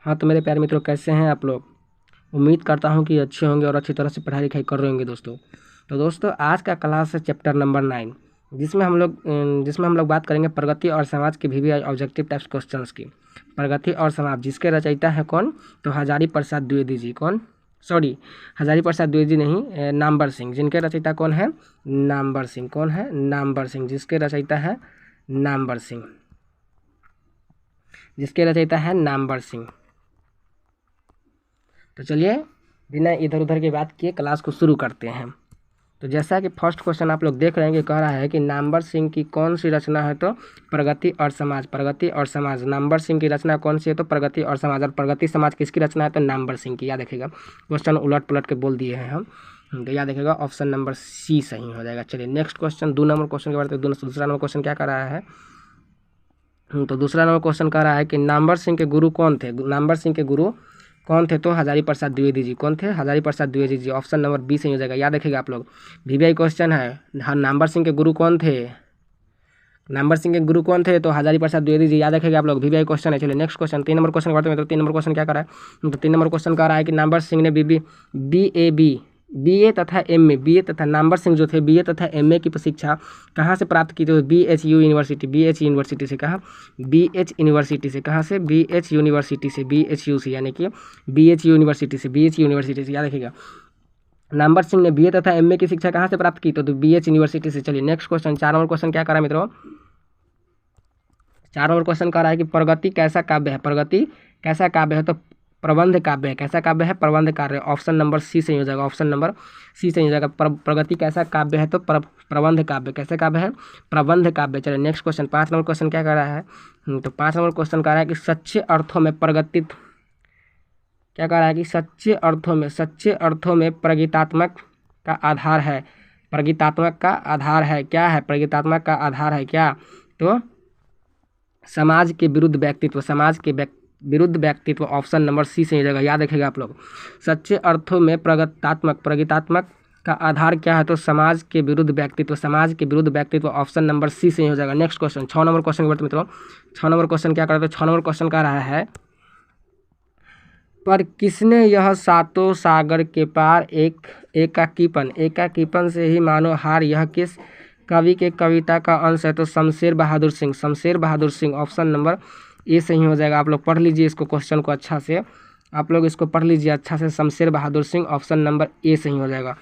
हाँ तो मेरे प्यारे मित्रों, कैसे हैं आप लोग। उम्मीद करता हूँ कि अच्छे होंगे और अच्छी तरह से पढ़ाई लिखाई कर रहे होंगे दोस्तों। तो दोस्तों, आज का क्लास है चैप्टर नंबर 9, जिसमें हम लोग बात करेंगे प्रगति और समाज के वीवीआई ऑब्जेक्टिव टाइप्स क्वेश्चंस की। प्रगति और समाज, जिसके रचयिता है कौन, तो हजारी प्रसाद द्विवेदी जी। कौन, सॉरी, हजारी प्रसाद द्विवेदी नहीं, नामवर सिंह। जिनके रचयिता कौन है, नामवर सिंह। कौन है, नामवर सिंह। जिसके रचयिता है नामवर सिंह। जिसके रचयिता है नामवर सिंह। तो चलिए बिना इधर उधर की बात किए क्लास को शुरू करते हैं। तो जैसा कि फर्स्ट क्वेश्चन आप लोग देख रहे हैं कि कह रहा है कि नामवर सिंह की कौन सी रचना है, तो प्रगति और समाज। प्रगति और समाज, नामवर सिंह की रचना कौन सी है, तो प्रगति और समाज। और प्रगति समाज किसकी रचना है, तो नामवर सिंह की। याद रखिएगा, क्वेश्चन उलट पुलट के बोल दिए हैं हम, तो याद रखिएगा ऑप्शन नंबर सी सही हो जाएगा। चलिए नेक्स्ट क्वेश्चन, 2 नंबर क्वेश्चन के बारे में। दूसरा नंबर क्वेश्चन क्या कर रहा है, तो दूसरा नंबर क्वेश्चन कह रहा है कि नामवर सिंह के गुरु कौन थे। नामवर सिंह के गुरु कौन थे, तो हजारी प्रसाद द्विवेदी जी। कौन थे, Hazari Prasad Dwivedi ji. Option number B सही हो जाएगा। याद रखिएगा आप लोग, वीवीआई क्वेश्चन है। हाँ, नामवर सिंह के गुरु कौन थे, नामवर सिंह के गुरु कौन थे, तो हजारी प्रसाद द्विवेदी जी। याद रखिएगा आप लोग, वीवीआई क्वेश्चन है। चलिए नेक्स्ट क्वेश्चन, 3 नंबर क्वेश्चन करते हैं। तो 3 नंबर क्वेश्चन क्या कर रहा है, तो 3 नंबर क्वेश्चन कह रहा है कि नामवर सिंह ने बीए तथा एमए, बीए तथा नामवर सिंह जो थे बीए तथा एमए की शिक्षा कहाँ से प्राप्त की, तो बीएचयू यूनिवर्सिटी। बीएच यूनिवर्सिटी से। कहाँ, बीएच यूनिवर्सिटी से। कहाँ से, बीएच यूनिवर्सिटी से। बीएचयू से, यानी कि बीएच यूनिवर्सिटी से। बीएच यूनिवर्सिटी से, याद रखिएगा। नामवर सिंह ने बीए तथा एमए की शिक्षा कहाँ से प्राप्त की, तो बीएच यूनिवर्सिटी से। चलिए नेक्स्ट क्वेश्चन, 4 नंबर क्वेश्चन क्या करा है मित्रों, 4 नंबर क्वेश्चन कह रहा है कि प्रगति कैसा काव्य है। प्रगति कैसा काव्य है, तो प्रबंध काव्य है। कैसा काव्य है, प्रबंध काव्य। ऑप्शन नंबर सी सही हो जाएगा। ऑप्शन नंबर सी सही हो जाएगा। प्रगति कैसा काव्य है, तो प्रबंध काव्य। कैसे काव्य है, प्रबंध काव्य। चलिए नेक्स्ट क्वेश्चन, 5 नंबर क्वेश्चन क्या कर रहा है, तो 5 नंबर क्वेश्चन कह रहा है कि सच्चे अर्थों में प्रगति, क्या कह रहा है कि सच्चे अर्थों में प्रगीतात्मक का आधार है। प्रगीतात्मक का आधार है, क्या है, प्रगीतात्मक का आधार है क्या, तो समाज के विरुद्ध व्यक्तित्व। समाज के विरुद्ध व्यक्तित्व। ऑप्शन नंबर सी सही जगह। याद रखेगा आप लोग, सच्चे अर्थों में प्रगीतात्मक का आधार क्या है, तो समाज के विरुद्ध व्यक्तित्व। समाज के विरुद्ध व्यक्तित्व। ऑप्शन नंबर सी सही हो जाएगा। नेक्स्ट क्वेश्चन, 6 नंबर क्वेश्चन के मित्रों, 6 नंबर क्वेश्चन क्या कर रहे थे, 6 नंबर क्वेश्चन कह रहा है, पर किसने यह सातों सागर के पार एकाकीपन से ही मानो हार, यह किस कवि के कविता का अंश है, तो शमशेर बहादुर सिंह। शमशेर बहादुर सिंह। ऑप्शन नंबर ए सही हो जाएगा। आप लोग पढ़ लीजिए इसको, क्वेश्चन को अच्छा से, आप लोग इसको पढ़ लीजिए अच्छा से। शमशेर बहादुर सिंह, ऑप्शन नंबर ए सही हो जाएगा।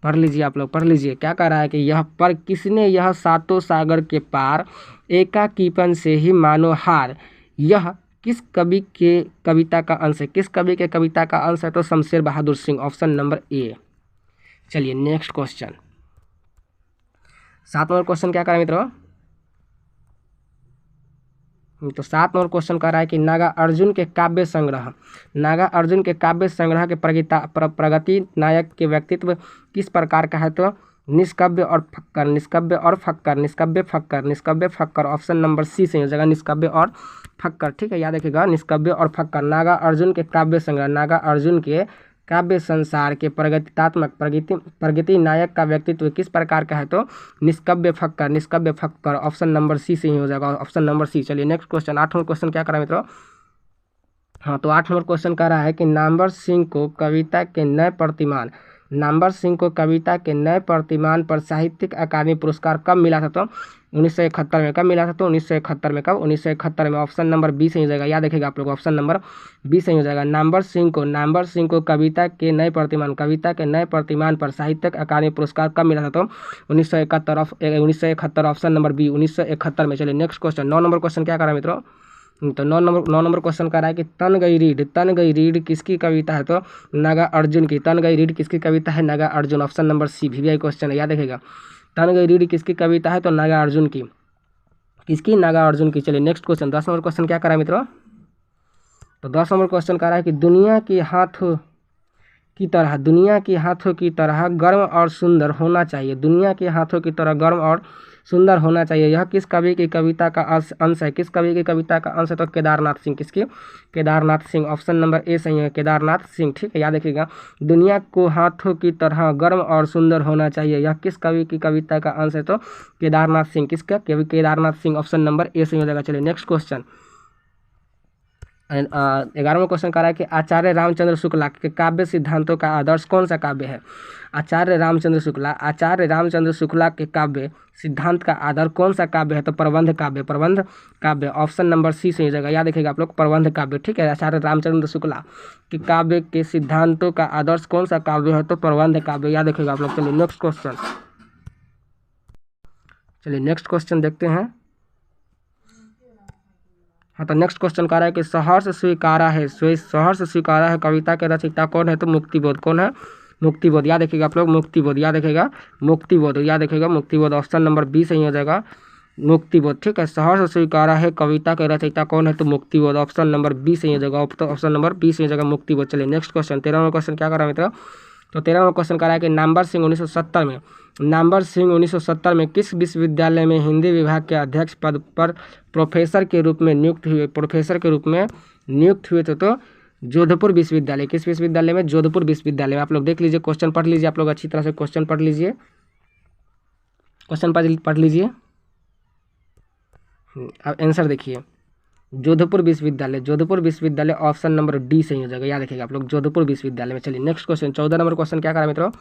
पढ़ लीजिए आप लोग, पढ़ लीजिए। क्या कह रहा है कि यह पर किसने यह सातों सागर के पार एकाकीपन से ही मानो हार, यह किस कवि के कविता का अंश है। किस कवि के कविता का अंश है, तो Shamsher Bahadur Singh. Option number A. चलिए नेक्स्ट क्वेश्चन, 7 नंबर क्वेश्चन क्या करें मित्रों, तो 7 नंबर क्वेश्चन कह रहा है कि नागार्जुन के काव्य संग्रह के प्रगति नायक के व्यक्तित्व किस प्रकार का है, तो निष्काव्य और फक्कर। ऑप्शन नंबर सी से हो जाएगा, निष्काव्य और फक्कर। ठीक है, याद रखिएगा, निष्काव्य और फक्कर। नागार्जुन के काव्य संग्रह, नागार्जुन के काव्य संसार के प्रगति नायक का व्यक्तित्व किस प्रकार का है, तो निष्काव्य फक्कर। ऑप्शन नंबर सी से ही हो जाएगा। Option number C. चलिए नेक्स्ट क्वेश्चन, 8 नंबर क्वेश्चन क्या करा मित्रों, हाँ तो 8 नंबर क्वेश्चन कह रहा है कि नामवर सिंह को कविता के नए प्रतिमान पर साहित्यिक अकादमी पुरस्कार कब मिला था, तो 1971 में। कब मिला था, तो 1971 में। कब, 1971 में। ऑप्शन नंबर बी सही हो जाएगा। याद रखिएगा आप लोग, ऑप्शन नंबर बी सही हो जाएगा। नामवर सिंह को कविता के नए प्रतिमान पर साहित्यिक अकादमी पुरस्कार कब मिला था, तो 1971। ऑप्शन नंबर बी, 1971 में। चलिए नेक्स्ट क्वेश्चन, 9 नंबर क्वेश्चन क्या करा मित्रों, तो 9 नंबर क्वेश्चन कर रहा है कि तन गई रीढ़ किसकी कविता है, तो नागार्जुन की। तन गई रीढ़ किसकी कविता है, Nagarjun. Option number C, VVI question है, याद रखेगा। तन गई रीढ़ किसकी कविता है, तो नागार्जुन की। किसकी, नागार्जुन की। चलिए नेक्स्ट क्वेश्चन, 10 नंबर क्वेश्चन क्या करा है मित्रों, तो 10 नंबर क्वेश्चन कह रहा है कि दुनिया के हाथों की तरह गर्म और सुंदर होना चाहिए। दुनिया के हाथों की तरह गर्म और सुंदर होना चाहिए, यह किस कवि की कविता का अंश है। किस कवि की कविता का अंश है, तो केदारनाथ सिंह। किसकी, केदारनाथ सिंह। ऑप्शन नंबर ए सही है, केदारनाथ सिंह। ठीक है, याद रखिएगा, दुनिया को हाथों की तरह गर्म और सुंदर होना चाहिए, यह किस कवि की कविता का अंश है, तो केदारनाथ सिंह। किसका, केदारनाथ सिंह। ऑप्शन नंबर ए सही हो जाएगा। चलिए नेक्स्ट क्वेश्चन, 11वां क्वेश्चन कह रहा है कि आचार्य रामचंद्र शुक्ला के काव्य सिद्धांतों का आदर्श कौन सा काव्य है। आचार्य रामचंद्र शुक्ला के काव्य सिद्धांत का आधार कौन सा काव्य है, तो प्रबंध काव्य ऑप्शन नंबर सी सही हो जाएगा। याद रखिएगा आप लोग, प्रबंध काव्य, ठीक है। आचार्य रामचंद्र शुक्ला के काव्य के सिद्धांतों का आदर्श कौन सा काव्य है, तो प्रबंध काव्य, याद रखिएगा आप लोग। चलिए नेक्स्ट क्वेश्चन देखते हैं। हाँ, तो नेक्स्ट क्वेश्चन कह रहा है कि सहर्ष स्वीकारा है कविता के रचयिता कौन है, तो मुक्तिबोध। कौन है, मुक्तिबोध। याद रखिएगा आप लोग, मुक्तिबोध, याद रखिएगा मुक्तिबोध। ऑप्शन नंबर बी सही हो जाएगा, मुक्तिबोध, ठीक है। सहर्ष स्वीकारा है कविता के रचयिता कौन है, तो मुक्तिबोध। ऑप्शन नंबर बी सही हो जाएगा, ऑप्शन नंबर बी सही हो जाएगा, मुक्तिबोध। चलिए नेक्स्ट क्वेश्चन, 13वां क्वेश्चन क्या कर रहा है मित्रों, तो 13वां क्वेश्चन कह रहा है कि नामवर सिंह 1970 में किस विश्वविद्यालय में हिंदी विभाग के अध्यक्ष पद पर प्रोफेसर के रूप में नियुक्त हुए थे, तो जोधपुर विश्वविद्यालय। किस विश्वविद्यालय में, जोधपुर विश्वविद्यालय में। आप लोग देख लीजिए, क्वेश्चन पढ़ लीजिए आप लोग अच्छी तरह से, क्वेश्चन पढ़ लीजिए। अब आंसर देखिए, जोधपुर विश्वविद्यालय ऑप्शन नंबर डी सही हो जाएगा। याद रखिएगा आप लोग, जोधपुर विश्वविद्यालय में। चलिए नेक्स्ट क्वेश्चन, 14 नंबर क्वेश्चन क्या करा मित्रों,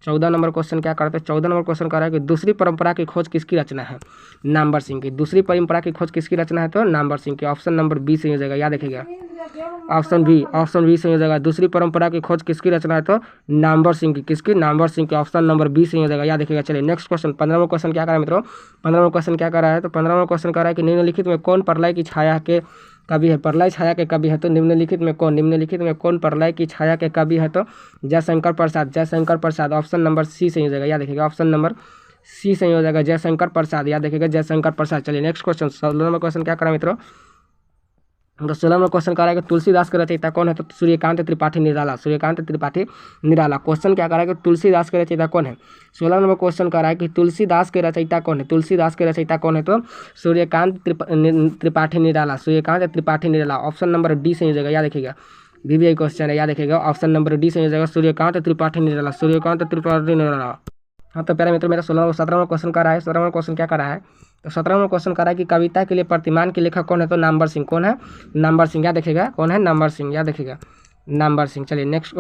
14 नंबर क्वेश्चन क्या करते हैं, 14 नंबर क्वेश्चन कह रहा है कि दूसरी परंपरा की खोज किसकी रचना है, नामवर सिंह की। दूसरी परंपरा की खोज किसकी रचना है, तो नामवर सिंह की। ऑप्शन नंबर बी सही हो जाएगा। याद रखिएगा, ऑप्शन बी सही हो जाएगा। दूसरी परंपरा की खोज किसकी रचना है, तो नामवर सिंह की। किसकी, नामवर सिंह की। ऑप्शन नंबर बी सही हो जाएगा। याद रखिएगा। चलिए नेक्स्ट क्वेश्चन, 15वां क्वेश्चन क्या कर रहा है मित्रों, 15वां क्वेश्चन क्या कर रहा है, तो 15वां क्वेश्चन कह रहा है कि निम्नलिखित में कौन प्रलय की छाया के कवि है, प्रलय छाया के कवि है, तो निम्नलिखित में कौन प्रलय की छाया के कवि है, तो जयशंकर प्रसाद। ऑप्शन नंबर सी सही हो जाएगा। याद रखिएगा, ऑप्शन नंबर सी सही हो जाएगा, जयशंकर प्रसाद। याद रखिएगा, जयशंकर प्रसाद। चलिए नेक्स्ट क्वेश्चन, 16 नंबर क्वेश्चन क्या करा मित्रों, तो 16 नंबर क्वेश्चन कह रहा है कि तुलसीदास के रचयिता कौन है, तो सूर्यकांत त्रिपाठी निराला। क्वेश्चन क्या कह रहा है कि तुलसीदास के रचयिता कौन है। 16 नंबर क्वेश्चन कह रहा है कि तुलसीदास के रचयिता कौन है, तो Suryakant Tripathi Nirala. Option number D सही हो जाएगा। याद रखिएगा, VBI क्वेश्चन है, याद रखिएगा, ऑप्शन नंबर डी सही हो जाएगा, सूर्यकांत त्रिपाठी निराला। हाँ, तो प्यारे मित्रों, मेरा 17वां क्वेश्चन कर रहा है। 17वां क्वेश्चन क्या कर रहा है, तो 17वां क्वेश्चन कर रहा है कि कविता के लिए प्रतिमान के लेखक कौन है, तो नामवर सिंह। कौन है, नामवर सिंह। याद रखिएगा, कौन है, नामवर सिंह। याद रखिएगा, नामवर सिंह। चलिए नेक्स्ट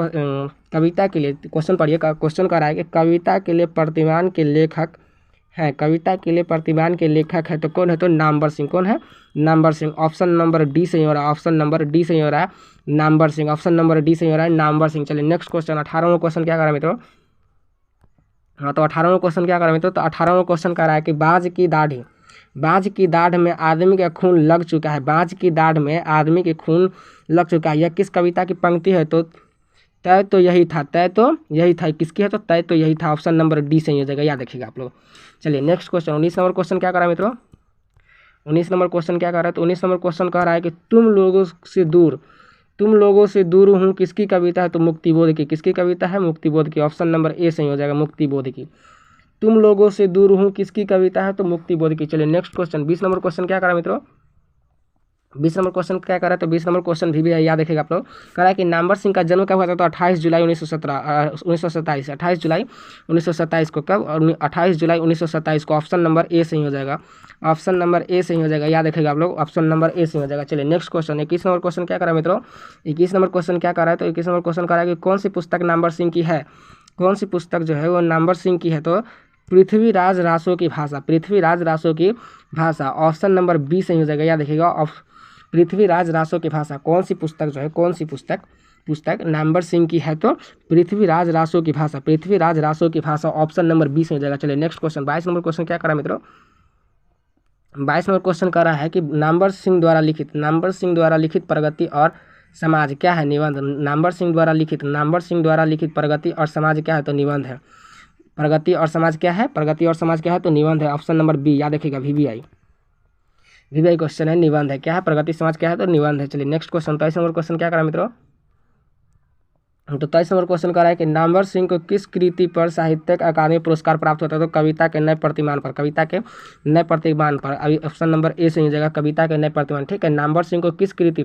कविता के लिए क्वेश्चन पढ़िए। क्वेश्चन कर रहा है कि कविता के लिए प्रतिमान के लेखक है, तो कौन है, तो नामवर सिंह। कौन है, Namvar Singh. Option number D सही हो रहा है, Namvar Singh. Option number D सही हो रहा है, नामवर सिंह। चलिए नेक्स्ट क्वेश्चन, 18वां क्वेश्चन क्या कर रहा है मित्रों, हाँ, तो 18वां क्वेश्चन क्या कर रहा है मित्रों, तो 18वां क्वेश्चन कह रहा है कि बाज की दाढ़ में आदमी का खून लग चुका है, यह किस कविता की पंक्ति है, तो तय तो यही था। किसकी है, तो तय तो यही था। ऑप्शन नंबर डी सही हो जाएगा। याद रखिएगा आप लोग। चलिए नेक्स्ट क्वेश्चन, 19 नंबर क्वेश्चन क्या कर रहा है मित्रों, 19 नंबर क्वेश्चन क्या कर रहा है, तो 19 नंबर क्वेश्चन कह रहा है कि तुम लोगों से दूर हूँ किसकी कविता है, तो मुक्तिबोध की। किसकी कविता है, मुक्तिबोध की। ऑप्शन नंबर ए सही हो जाएगा, मुक्तिबोध की। तुम लोगों से दूर हूँ किसकी कविता है, तो मुक्तिबोध की। चलिए नेक्स्ट क्वेश्चन, 20 नंबर क्वेश्चन क्या करा मित्रों, 20 नंबर क्वेश्चन क्या करा, तो 20 नंबर क्वेश्चन भी है, याद रखिएगा आप लोग। कह रहा है कि नामवर सिंह का जन्म कब हुआ था, तो 28 जुलाई 1927 को। कब, 28 जुलाई 1927 को। ऑप्शन नंबर ए सही हो जाएगा, याद रखिएगा आप लोग, ऑप्शन नंबर ए सही हो जाएगा। चलिए नेक्स्ट क्वेश्चन, 21 नंबर क्वेश्चन क्या करा मित्रों, 21 नंबर क्वेश्चन क्या करा है, तो 21 नंबर क्वेश्चन कह रहा है कि कौन सी पुस्तक नामवर सिंह की है, वो नामवर सिंह की है, तो पृथ्वीराज रासो की भाषा। ऑप्शन नंबर बी सही हो जाएगा। याद रखिएगा, पृथ्वीराज रासो की भाषा। कौन सी पुस्तक नामवर सिंह की है, तो पृथ्वीराज रासो की भाषा। ऑप्शन नंबर बी सही हो जाएगा। चलिए नेक्स्ट क्वेश्चन, 22 नंबर क्वेश्चन क्या करा मित्रों, 22 नंबर क्वेश्चन कर रहा है कि नामवर सिंह द्वारा लिखित प्रगति और समाज क्या है, निबंध। नामवर सिंह द्वारा लिखित प्रगति और समाज क्या है, तो निबंध है। प्रगति और समाज क्या है, तो निबंध है। ऑप्शन नंबर बी, याद रखिएगा, VBI क्वेश्चन है, निबंध है। क्या है, प्रगति समाज क्या है, तो निबंध है। चलिए नेक्स्ट क्वेश्चन, 23 नंबर क्वेश्चन क्या करा मित्रों, तो 23 नंबर क्वेश्चन कर रहा है कि नामवर सिंह को किस कृति पर साहित्यिक अकादमी पुरस्कार प्राप्त होता है, तो कविता के नए प्रतिमान पर। अभी ऑप्शन नंबर ए सही हो जाएगा, कविता के नए प्रतिमान। ठीक है, नामवर सिंह को किस कृति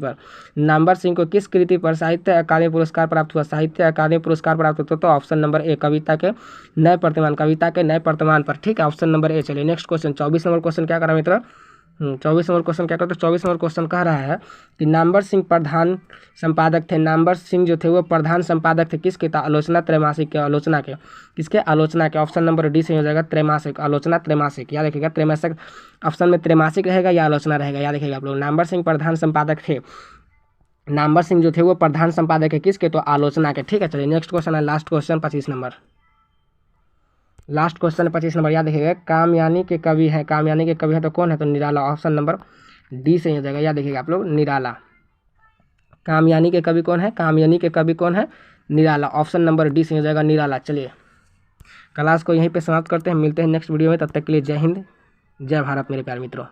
पर साहित्य अकादमी पुरस्कार प्राप्त हुआ, तो ऑप्शन नंबर ए, कविता के नए प्रतिमान पर। ठीक है, ऑप्शन नंबर ए। चलिए नेक्स्ट क्वेश्चन, 24 नंबर क्वेश्चन क्या करा मित्र, 24 नंबर क्वेश्चन क्या कहते हैं? 24 नंबर क्वेश्चन कह रहा है कि नामवर सिंह प्रधान संपादक थे। नामवर सिंह जो थे वो प्रधान संपादक थे किसके? आलोचना त्रैमासिक के। आलोचना के किसके? आलोचना के। ऑप्शन नंबर डी से हो जाएगा त्रैमासिक। आलोचना त्रैमासिक याद रखिएगा। त्रैमासिक ऑप्शन में त्रैमासिक रहेगा या आलोचना रहेगा, याद रखिएगा आप लोग। नामवर सिंह प्रधान संपादक थे। नामवर सिंह जो थे वो प्रधान संपादक है किसके? तो आलोचना के। ठीक है, चलिए नेक्स्ट क्वेश्चन है, last question 25 number. Last question 25 number याद रखिएगा। कामयानी के कवि है। कामयानी के कवि है तो कौन है? तो निराला। ऑप्शन नंबर डी से हो जाएगा, याद देखिएगा आप लोग, निराला। कामयानी के कवि कौन है? कामयानी के कवि कौन है? निराला। ऑप्शन नंबर डी से हो जाएगा, निराला। चलिए क्लास को यहीं पे समाप्त करते हैं, मिलते हैं नेक्स्ट वीडियो में। तब तक के लिए जय हिंद, जय भारत मेरे प्यारे मित्रों।